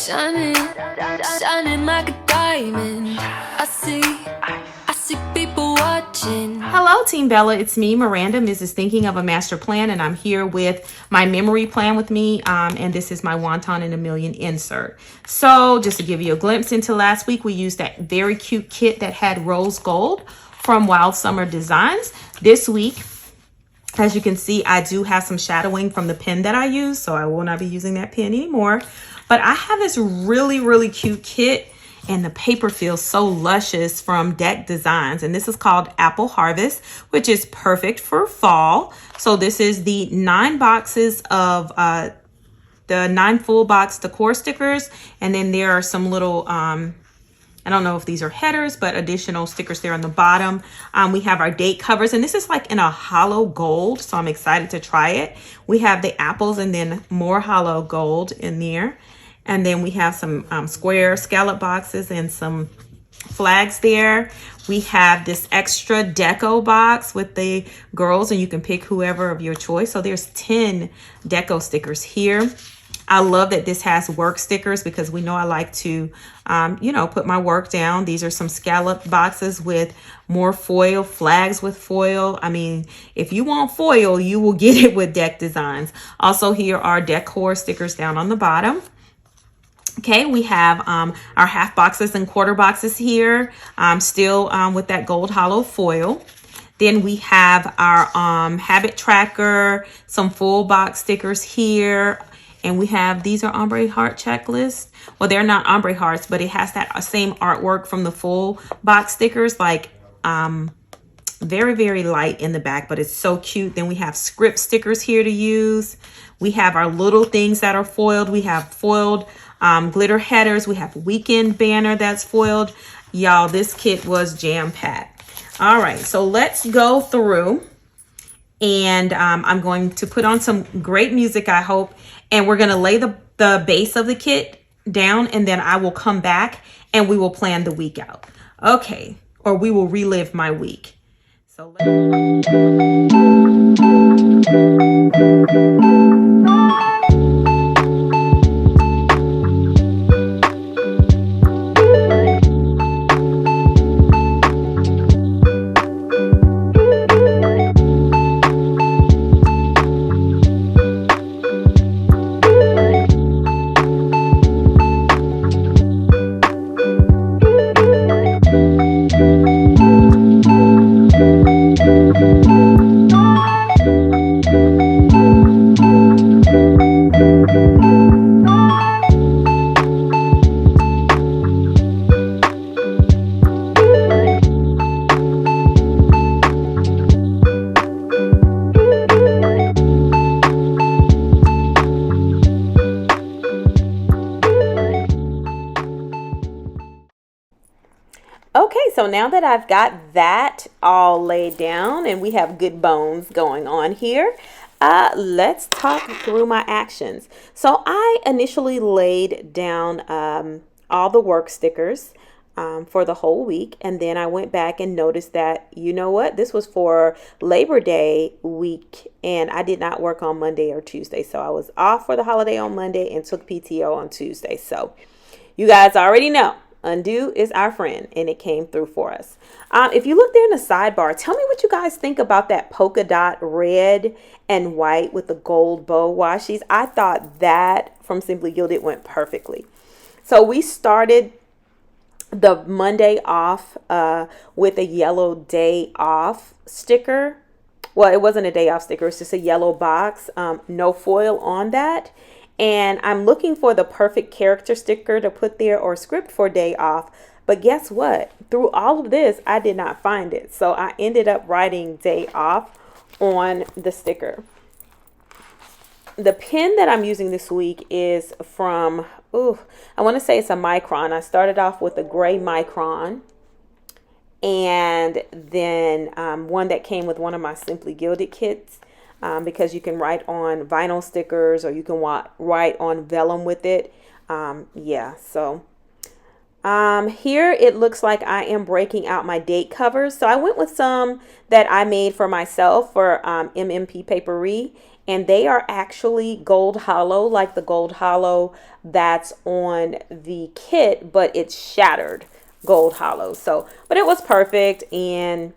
Shining, shining like a diamond. I see people watching. Hello, Team Bella. It's me, Miranda, Mrs. Thinking of a Master Plan, and I'm here with my memory plan with me, and this is my Wonton in a Million insert. So just to give you a glimpse into last week, we used that very cute kit that had rose gold from Wild Summer Designs. This week, as you can see, I do have some shadowing from the pen that I use, so I will not be using that pen anymore. But I have this really cute kit, and the paper feels so luscious from Deck Designs. And this is called Apple Harvest, which is perfect for fall. So this is the 9 boxes of the 9 full box decor stickers. And then there are some little, I don't know if these are headers, but additional stickers there on the bottom. We have our date covers, and this is like in a hollow gold, so I'm excited to try it. We have the apples and then more hollow gold in there. And then we have some square scallop boxes and some flags there. We have this extra deco box with the girls, and you can pick whoever of your choice. So there's 10 deco stickers here. I love that this has work stickers because we know I like to, put my work down. These are some scallop boxes with more foil, flags with foil. I mean, if you want foil, you will get it with Deck Designs. Also, here are decor stickers down on the bottom. Okay, we have our half boxes and quarter boxes here, still with that gold hollow foil. Then we have our habit tracker, some full box stickers here. And we have, these are ombre heart checklist. Well, they're not ombre hearts, but it has that same artwork from the full box stickers, like very light in the back, but it's so cute. Then we have script stickers here to use. We have our little things that are foiled. We have foiled glitter headers. We have weekend banner that's foiled. Y'all, this kit was jam-packed. All right, so let's go through. And I'm going to put on some great music, I hope. And we're going to lay the base of the kit down, and then I will come back and we will plan the week out. Okay, or we will relive my week. So so now that I've got that all laid down and we have good bones going on here, let's talk through my actions. So I initially laid down all the work stickers for the whole week, and then I went back and noticed that, you know what, this was for Labor Day week, and I did not work on Monday or Tuesday. So I was off for the holiday on Monday and took PTO on Tuesday. So you guys already know, undo is our friend, and it came through for us. If you look there in the sidebar, tell me what you guys think about that polka dot red and white with the gold bow washies. I thought that from Simply Gilded went perfectly. So we started the Monday off with a yellow day off sticker. Well, it wasn't a day off sticker. It's just a yellow box, no foil on that. And I'm looking for the perfect character sticker to put there or script for day off. But guess what? Through all of this, I did not find it. So I ended up writing day off on the sticker. The pen that I'm using this week is from, I want to say it's a Micron. I started off with a gray Micron. And then one that came with one of my Simply Gilded kits. Because you can write on vinyl stickers, or you can write on vellum with it. So Here it looks like I am breaking out my date covers. So I went with some that I made for myself for MMP Papery, and they are actually gold hollow, like the gold hollow that's on the kit, but it's shattered gold hollow. So, but it was perfect, and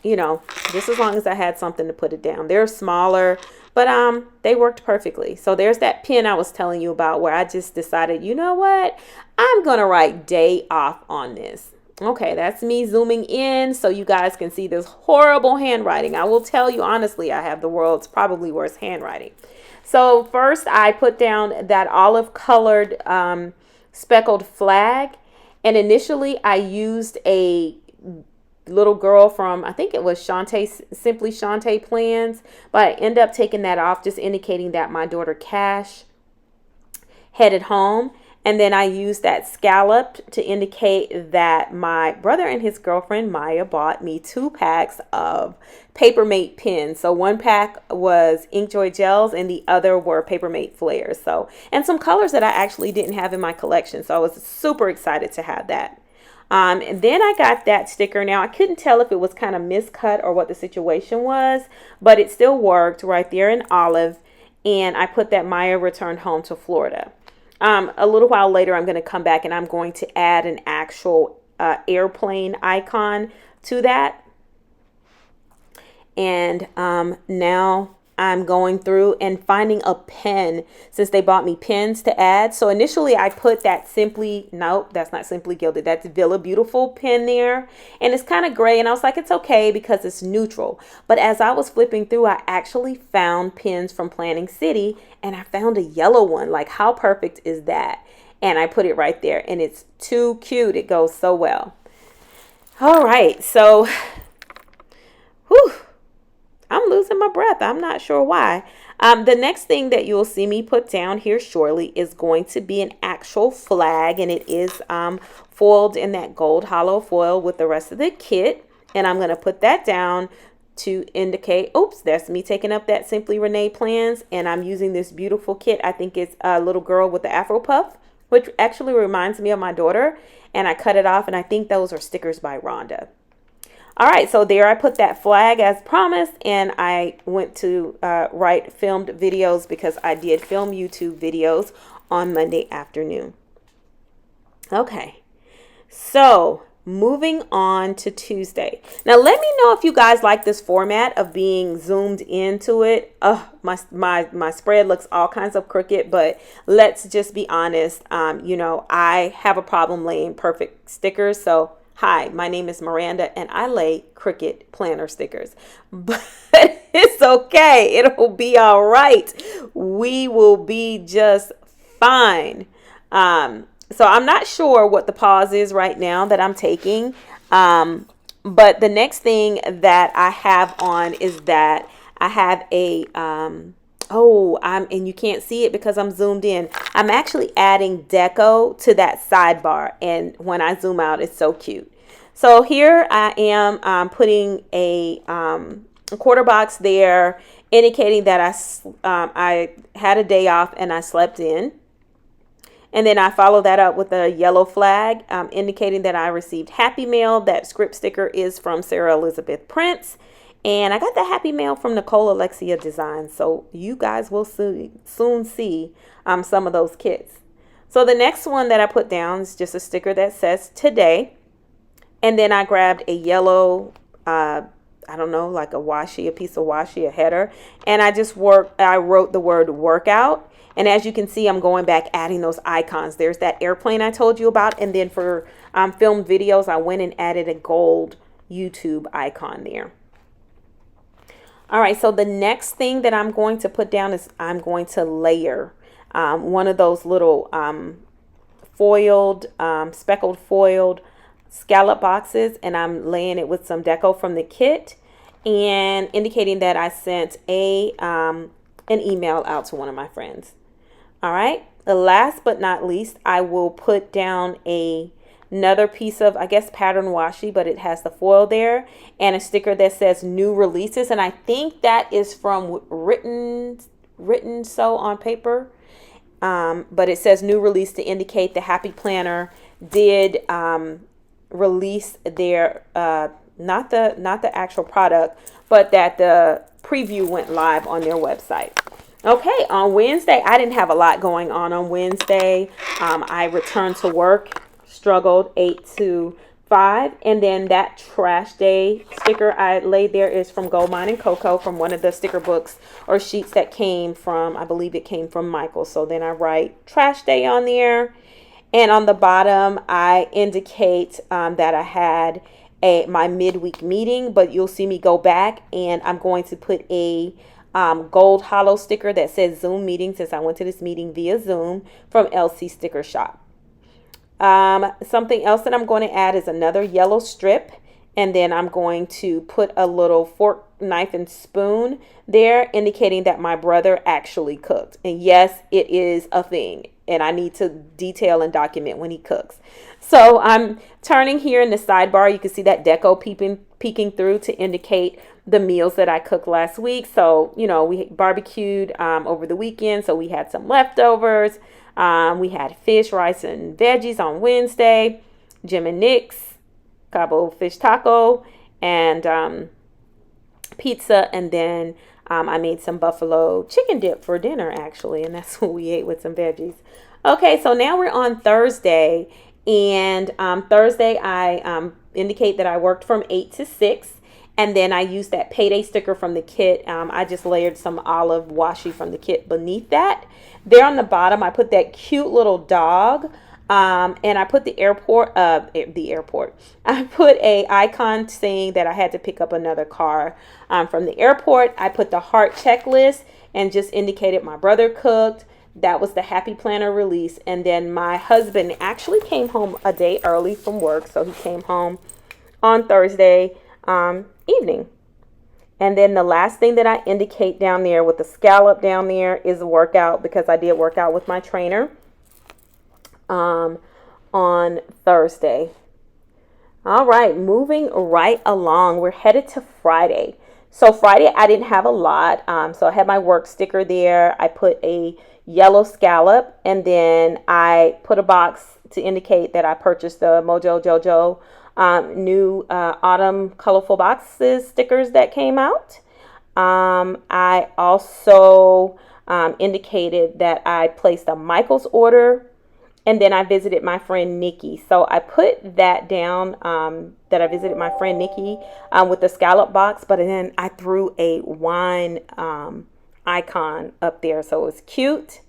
you know, just as long as I had something to put it down. They're smaller, but they worked perfectly. So there's that pen I was telling you about where I just decided, you know what? I'm going to write day off on this. Okay, that's me zooming in so you guys can see this horrible handwriting. I will tell you honestly, I have the world's probably worst handwriting. So first I put down that olive colored speckled flag. And initially I used a little girl from, I think it was Shantae, Simply Shantae Plans, but I end up taking that off, just indicating that my daughter Cash headed home. And then I used that scalloped to indicate that my brother and his girlfriend Maya bought me 2 packs of Papermate pens. So one pack was Inkjoy gels and the other were Papermate flares. So, and some colors that I actually didn't have in my collection. So I was super excited to have that. And then I got that sticker. Now I couldn't tell if it was kind of miscut or what the situation was, but it still worked right there in olive. And I put that Maya returned home to Florida. A little while later, I'm going to come back and I'm going to add an actual airplane icon to that. And now I'm going through and finding a pen since they bought me pens to add. So initially I put that nope, that's not Simply Gilded. That's Villa Beautiful pen there. And it's kind of gray. And I was like, it's okay because it's neutral. But as I was flipping through, I actually found pens from Planning City and I found a yellow one. Like, how perfect is that? And I put it right there and it's too cute. It goes so well. All right. So, whew. I'm losing my breath. I'm not sure why. The next thing that you'll see me put down here shortly is going to be an actual flag, and it is foiled in that gold hollow foil with the rest of the kit. And I'm going to put that down to indicate, oops, that's me taking up that Simply Renee Plans, and I'm using this beautiful kit. I think it's a little girl with the Afro puff, which actually reminds me of my daughter, and I cut it off, and I think those are stickers by Rhonda. All right, so there I put that flag as promised, and I went to write filmed videos because I did film YouTube videos on Monday afternoon. Okay, so moving on to Tuesday. Now, let me know if you guys like this format of being zoomed into it. My spread looks all kinds of crooked, but let's just be honest. You know, I have a problem laying perfect stickers, so hi, my name is Miranda and I lay crooked planner stickers, but it's okay. It'll be all right. We will be just fine. So I'm not sure what the pause is right now that I'm taking. But the next thing that I have on is that I have a, and you can't see it because I'm zoomed in. I'm actually adding deco to that sidebar. And when I zoom out, it's so cute. So here I am putting a quarter box there, indicating that I had a day off and I slept in. And then I follow that up with a yellow flag, indicating that I received Happy Mail. That script sticker is from Sarah Elizabeth Prince. And I got the Happy Mail from Nicole Alexia Design. So you guys will soon see some of those kits. So the next one that I put down is just a sticker that says today. And then I grabbed a yellow, I don't know, like a piece of washi, a header. And I wrote the word workout. And as you can see, I'm going back adding those icons. There's that airplane I told you about. And then for filmed videos, I went and added a gold YouTube icon there. All right, so the next thing that I'm going to put down is I'm going to layer one of those little speckled foiled scallop boxes, and I'm laying it with some deco from the kit and indicating that I sent an email out to one of my friends. All right, last but not least, I will put down another piece of, I guess, pattern washi, but it has the foil there and a sticker that says new releases, and I think that is from written sew on paper, but it says new release to indicate the Happy Planner did release their not the actual product, but that the preview went live on their website. Okay, on Wednesday, I didn't have a lot going on Wednesday. I returned to work, struggled 8 to 5, and then that trash day sticker I laid there is from Gold Mine and Cocoa, from one of the sticker books or sheets that came from, I believe it came from Michael. So then I write trash day on there, and on the bottom I indicate that I had my midweek meeting, but you'll see me go back and I'm going to put a gold hollow sticker that says Zoom meeting, since I went to this meeting via Zoom, from LC Sticker Shop. Something else that I'm going to add is another yellow strip, and then I'm going to put a little fork, knife, and spoon there, indicating that my brother actually cooked. And yes, it is a thing, and I need to detail and document when he cooks. So I'm turning here in the sidebar. You can see that deco peeking through to indicate the meals that I cooked last week. So, you know, we barbecued over the weekend, so we had some leftovers. We had fish, rice, and veggies on Wednesday. Jim and Nick's Cabo fish taco, and pizza. And then I made some buffalo chicken dip for dinner, actually, and that's what we ate with some veggies. Okay, so now we're on Thursday, and Thursday I indicate that I worked from 8 to 6. And then I used that payday sticker from the kit. I just layered some olive washi from the kit beneath that. There on the bottom, I put that cute little dog. And I put the airport. I put a icon saying that I had to pick up another car from the airport. I put the heart checklist and just indicated my brother cooked. That was the Happy Planner release. And then my husband actually came home a day early from work. So he came home on Thursday evening. And then the last thing that I indicate down there with the scallop down there is a workout, because I did work out with my trainer on Thursday. All right, moving right along, we're headed to Friday. So Friday I didn't have a lot. So I had my work sticker there. I put a yellow scallop, and then I put a box to indicate that I purchased the Mojo Jojo new autumn colorful boxes stickers that came out. I also indicated that I placed a Michael's order, and then I visited my friend Nikki. So I put that down, that I visited my friend Nikki with the scallop box, but then I threw a wine icon up there, so it was cute.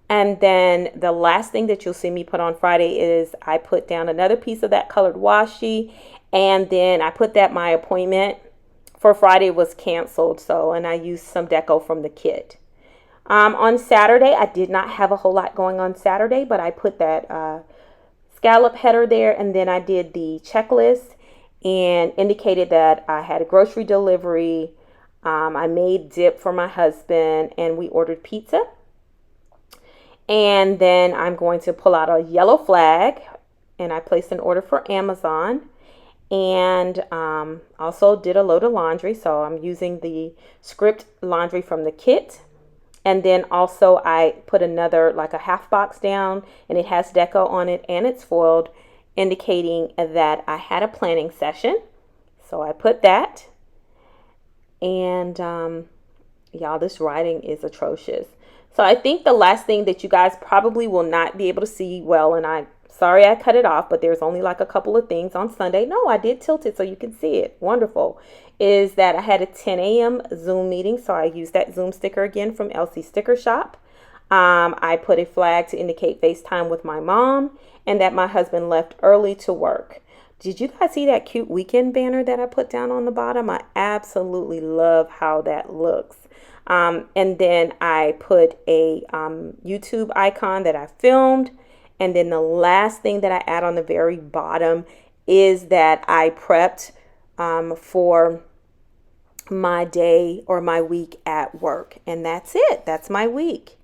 And then the last thing that you'll see me put on Friday is I put down another piece of that colored washi, and then I put that my appointment for Friday was canceled. So, and I used some deco from the kit. On Saturday, I did not have a whole lot going on Saturday, but I put that scallop header there, and then I did the checklist and indicated that I had a grocery delivery. I made dip for my husband, and we ordered pizza. And then I'm going to pull out a yellow flag, and I placed an order for Amazon, and also did a load of laundry. So I'm using the script laundry from the kit. And then also I put another, like a half box down, and it has deco on it and it's foiled, indicating that I had a planning session. So I put that. And y'all, this writing is atrocious. So I think the last thing that you guys probably will not be able to see well, and I'm sorry I cut it off, but there's only like a couple of things on Sunday. No, I did tilt it so you can see it. Wonderful. Is that I had a 10 a.m. Zoom meeting. So I used that Zoom sticker again from LC Sticker Shop. I put a flag to indicate FaceTime with my mom, and that my husband left early to work. Did you guys see that cute weekend banner that I put down on the bottom? I absolutely love how that looks. And then I put a YouTube icon that I filmed. And then the last thing that I add on the very bottom is that I prepped for my day or my week at work. And that's it. That's my week.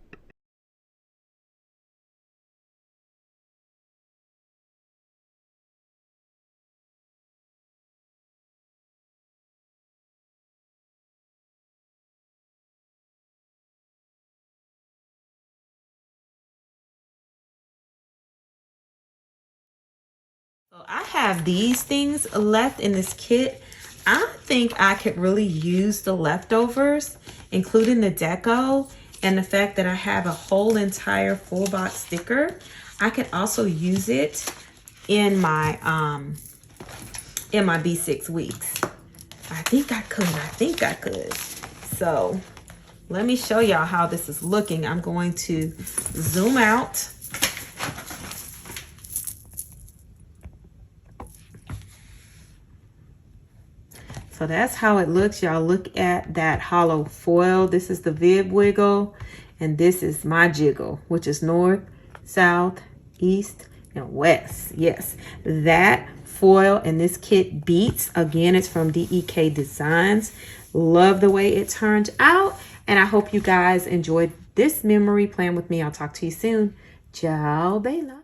So I have these things left in this kit. I think I could really use the leftovers, including the deco and the fact that I have a whole entire full box sticker. I could also use it in my B6 weeks. I think I could. So let me show y'all how this is looking. I'm going to zoom out. So that's how it looks, y'all. Look at that hollow foil. This is the Vib wiggle, and this is my jiggle, which is north, south, east, and west. Yes, that foil in this kit beats. Again, it's from DEK Designs. Love the way it turned out, and I hope you guys enjoyed this memory plan with me. I'll talk to you soon. Ciao, Bella.